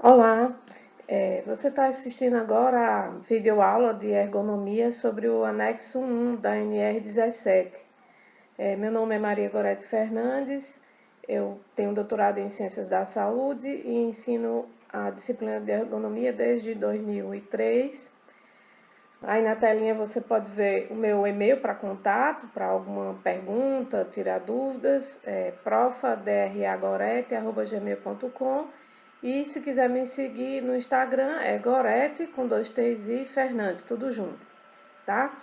Olá, você está assistindo agora a videoaula de ergonomia sobre o anexo 1 da NR17. Meu nome é Maria Gorete Fernandes, eu tenho doutorado em Ciências da Saúde e ensino a disciplina de ergonomia desde 2003. Aí na telinha você pode ver o meu e-mail para contato, para alguma pergunta, tirar dúvidas, profadragorete@gmail.com. E se quiser me seguir no Instagram, é Gorete, com 2T's e Fernandes, tudo junto, tá?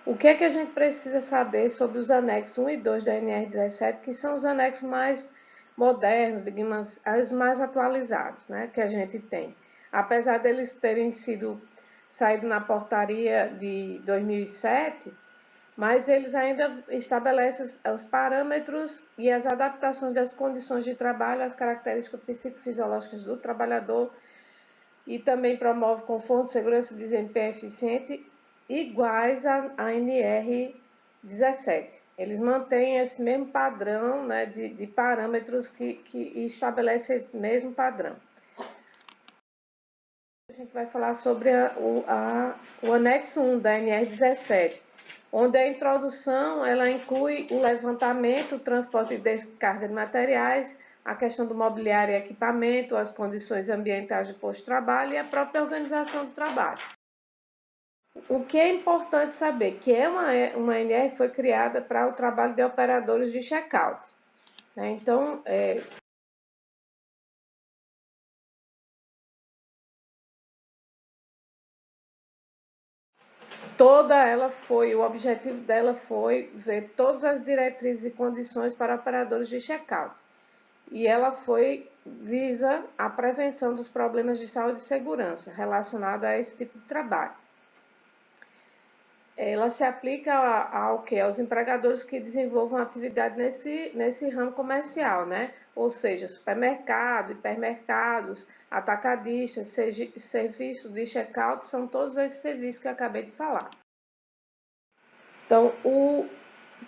O que é que a gente precisa saber sobre os anexos 1 e 2 da NR17, que são os anexos mais modernos, digamos, os mais atualizados, né, que a gente tem. Apesar deles terem sido saído na portaria de 2007, mas eles ainda estabelecem os parâmetros e as adaptações das condições de trabalho, as características psicofisiológicas do trabalhador e também promove conforto, segurança, desempenho eficiente iguais à NR17. Eles mantêm esse mesmo padrão, né, de parâmetros que estabelecem esse mesmo padrão. A gente vai falar sobre o anexo 1 da NR17, onde a introdução ela inclui o levantamento, o transporte e descarga de materiais, a questão do mobiliário e equipamento, as condições ambientais do posto de trabalho e a própria organização do trabalho. O que é importante saber que uma NR foi criada para o trabalho de operadores de check-out, né? Então, o objetivo dela foi ver todas as diretrizes e condições para operadores de check-out. E ela visa a prevenção dos problemas de saúde e segurança relacionados a esse tipo de trabalho. Ela se aplica ao que? Aos empregadores que desenvolvam atividade nesse ramo comercial, né? Ou seja, supermercado, hipermercados, atacadistas, serviços de check-out, são todos esses serviços que eu acabei de falar. Então, o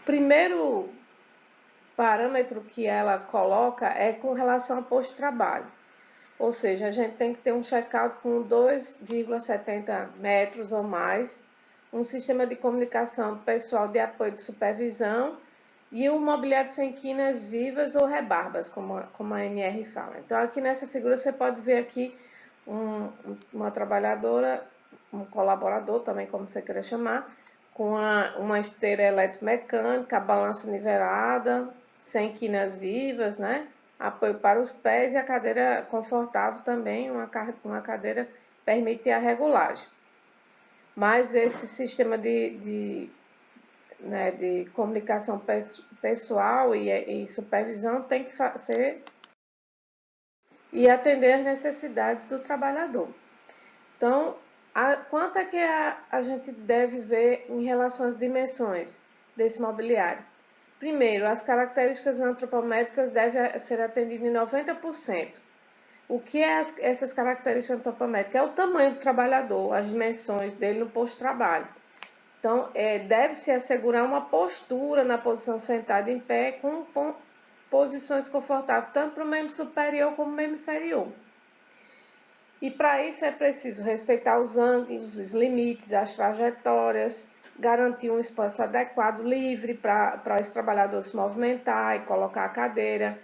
primeiro parâmetro que ela coloca é com relação ao posto de trabalho. Ou seja, a gente tem que ter um check-out com 2,70 metros ou mais, um sistema de comunicação pessoal de apoio de supervisão e um mobiliário sem quinas vivas ou rebarbas, como a NR fala. Então, aqui nessa figura você pode ver aqui uma trabalhadora, um colaborador também, como você queira chamar, com uma esteira eletromecânica, a balança nivelada, sem quinas vivas, né? Apoio para os pés e a cadeira confortável também, uma cadeira permite a regulagem. Mas esse sistema de comunicação pessoal e supervisão tem que ser e atender às necessidades do trabalhador. Então, quanto é que a gente deve ver em relação às dimensões desse mobiliário? Primeiro, as características antropométricas devem ser atendidas em 90%. O que é essas características antropométricas? É o tamanho do trabalhador, as dimensões dele no posto de trabalho. Então, deve-se assegurar uma postura na posição sentada em pé com posições confortáveis, tanto para o membro superior como o membro inferior. E para isso é preciso respeitar os ângulos, os limites, as trajetórias, garantir um espaço adequado, livre para esse trabalhador se movimentar e colocar a cadeira.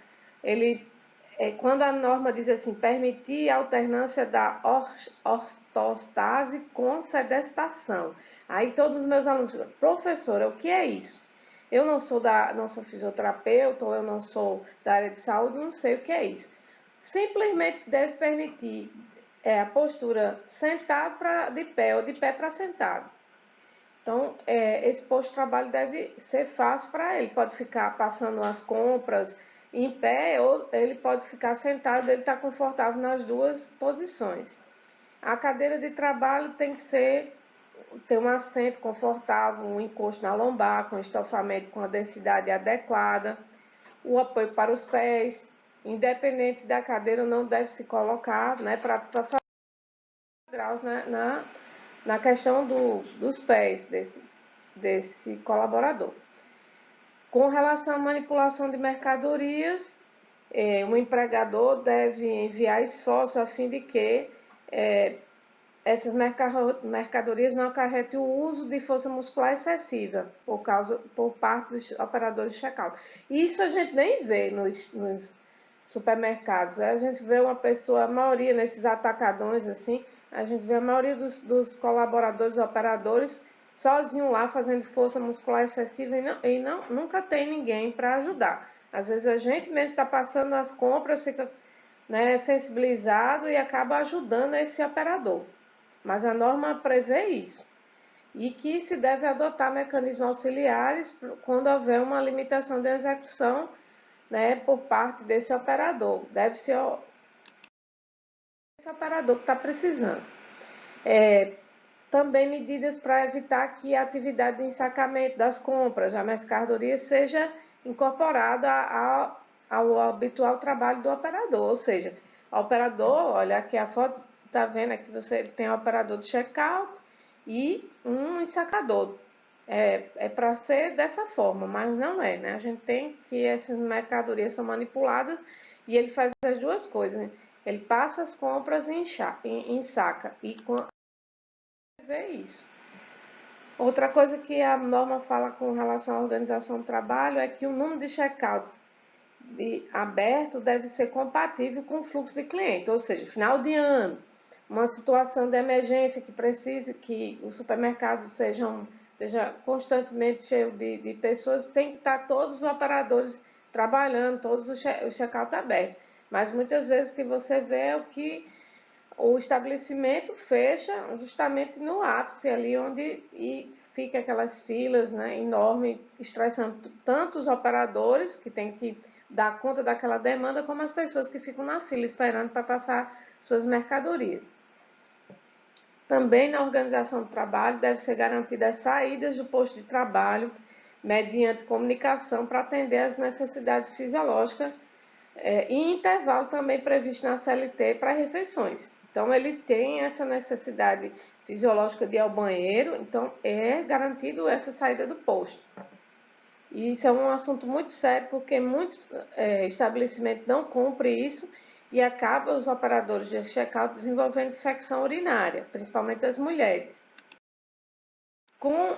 Quando a norma diz assim, permitir a alternância da ortostase com sedestação. Aí todos os meus alunos falam, professora, o que é isso? Eu não sou fisioterapeuta, ou eu não sou da área de saúde, não sei o que é isso. Simplesmente deve permitir a postura sentado de pé ou de pé para sentado. Então, esse posto de trabalho deve ser fácil para ele. Pode ficar passando as compras em pé ou ele pode ficar sentado, ele está confortável nas duas posições. A cadeira de trabalho tem que ter um assento confortável, um encosto na lombar, com estofamento com a densidade adequada, o apoio para os pés, independente da cadeira, não deve se colocar, né, para fazer graus na questão dos pés desse colaborador. Com relação à manipulação de mercadorias, o empregador deve enviar esforços a fim de que essas mercadorias não acarretem o uso de força muscular excessiva por parte dos operadores de check-out. Isso a gente nem vê nos supermercados. A gente vê uma pessoa, a maioria nesses atacadões assim, a gente vê a maioria dos colaboradores, operadores, sozinho lá fazendo força muscular excessiva e nunca tem ninguém para ajudar. Às vezes a gente mesmo está passando as compras, fica, né, sensibilizado e acaba ajudando esse operador. Mas a norma prevê isso. E que se deve adotar mecanismos auxiliares quando houver uma limitação de execução, né, por parte desse operador. Deve ser esse operador que está precisando. Também medidas para evitar que a atividade de ensacamento das compras, a mercadoria, seja incorporada ao habitual trabalho do operador. Ou seja, o operador, olha aqui a foto, está vendo aqui, você tem um operador de check-out e um ensacador. É para ser dessa forma, mas não é, né? A gente tem que essas mercadorias são manipuladas e ele faz as duas coisas, né? Ele passa as compras e ensaca e vê isso. Outra coisa que a norma fala com relação à organização do trabalho é que o número de checkouts aberto deve ser compatível com o fluxo de cliente, ou seja, final de ano, uma situação de emergência que precise que o supermercado esteja constantemente cheio de pessoas, tem que estar todos os operadores trabalhando, todos os checkouts abertos. Mas muitas vezes o que você vê é o estabelecimento fecha justamente no ápice ali e fica aquelas filas, né, enormes, estressando tanto os operadores que tem que dar conta daquela demanda, como as pessoas que ficam na fila esperando para passar suas mercadorias. Também na organização do trabalho deve ser garantidas as saídas do posto de trabalho mediante comunicação para atender às necessidades fisiológicas e intervalo também previsto na CLT para refeições. Então, ele tem essa necessidade fisiológica de ir ao banheiro, então é garantido essa saída do posto. E isso é um assunto muito sério, porque muitos estabelecimentos não cumprem isso e acabam os operadores de check-out desenvolvendo infecção urinária, principalmente as mulheres. Com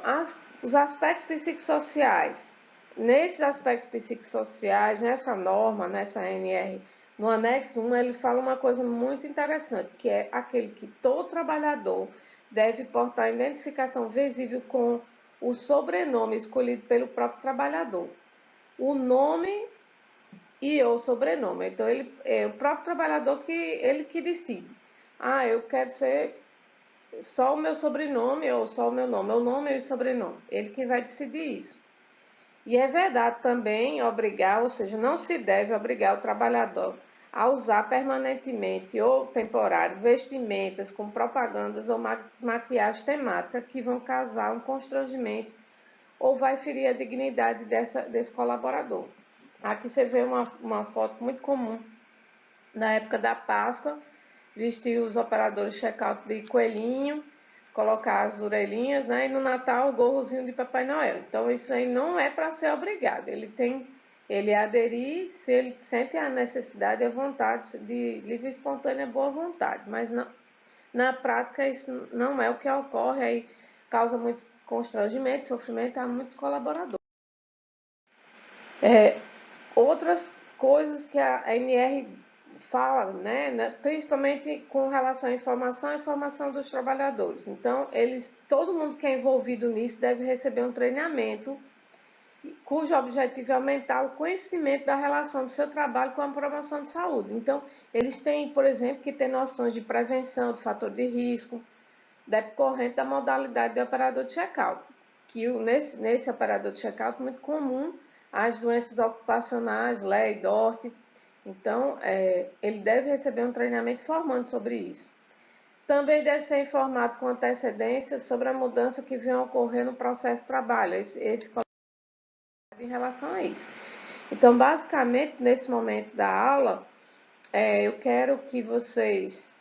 os aspectos psicossociais. Nesses aspectos psicossociais, nessa norma, nessa NR, no anexo 1, ele fala uma coisa muito interessante, que é aquele que todo trabalhador deve portar identificação visível com o sobrenome escolhido pelo próprio trabalhador. O nome e o sobrenome. Então, é o próprio trabalhador que decide. Ah, eu quero ser só o meu sobrenome ou só o meu nome, o nome e o sobrenome. Ele que vai decidir isso. E é verdade também obrigar, ou seja, não se deve obrigar o trabalhador a usar permanentemente ou temporário vestimentas com propagandas ou maquiagem temática que vão causar um constrangimento ou vai ferir a dignidade desse colaborador. Aqui você vê uma foto muito comum na época da Páscoa, vestir os operadores de check-out de coelhinho, colocar as orelhinhas, né? E no Natal o gorrozinho de Papai Noel. Então isso aí não é para ser obrigado. Ele aderir se ele sente a necessidade e a vontade de livre e espontânea boa vontade. Mas não, na prática isso não é o que ocorre, aí causa muito constrangimento, sofrimento a muitos colaboradores. Outras coisas que a NR fala, né, principalmente com relação à informação e formação dos trabalhadores. Então, todo mundo que é envolvido nisso deve receber um treinamento cujo objetivo é aumentar o conhecimento da relação do seu trabalho com a promoção de saúde. Então, eles têm, por exemplo, que ter noções de prevenção do fator de risco, decorrente da modalidade de operador de check-out, que nesse operador de check-out muito comum as doenças ocupacionais, LEA e DORT. Então, ele deve receber um treinamento formando sobre isso. Também deve ser informado com antecedência sobre a mudança que vem a ocorrer no processo de trabalho, esse em relação a isso. Então, basicamente, nesse momento da aula, eu quero que vocês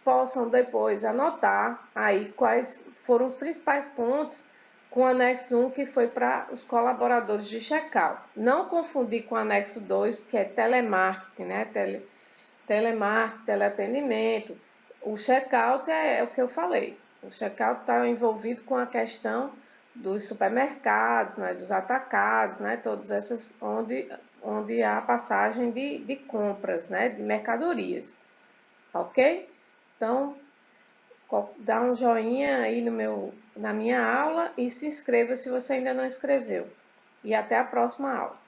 possam depois anotar aí quais foram os principais pontos com o anexo 1, que foi para os colaboradores de checkout. Não confundir com o anexo 2, que é telemarketing, né? Telemarketing, teleatendimento. O checkout é o que eu falei. O checkout está envolvido com a questão dos supermercados, né, dos atacados, né, todas essas onde há passagem de compras, né, de mercadorias, ok? Então, dá um joinha aí na minha aula e se inscreva se você ainda não inscreveu. E até a próxima aula.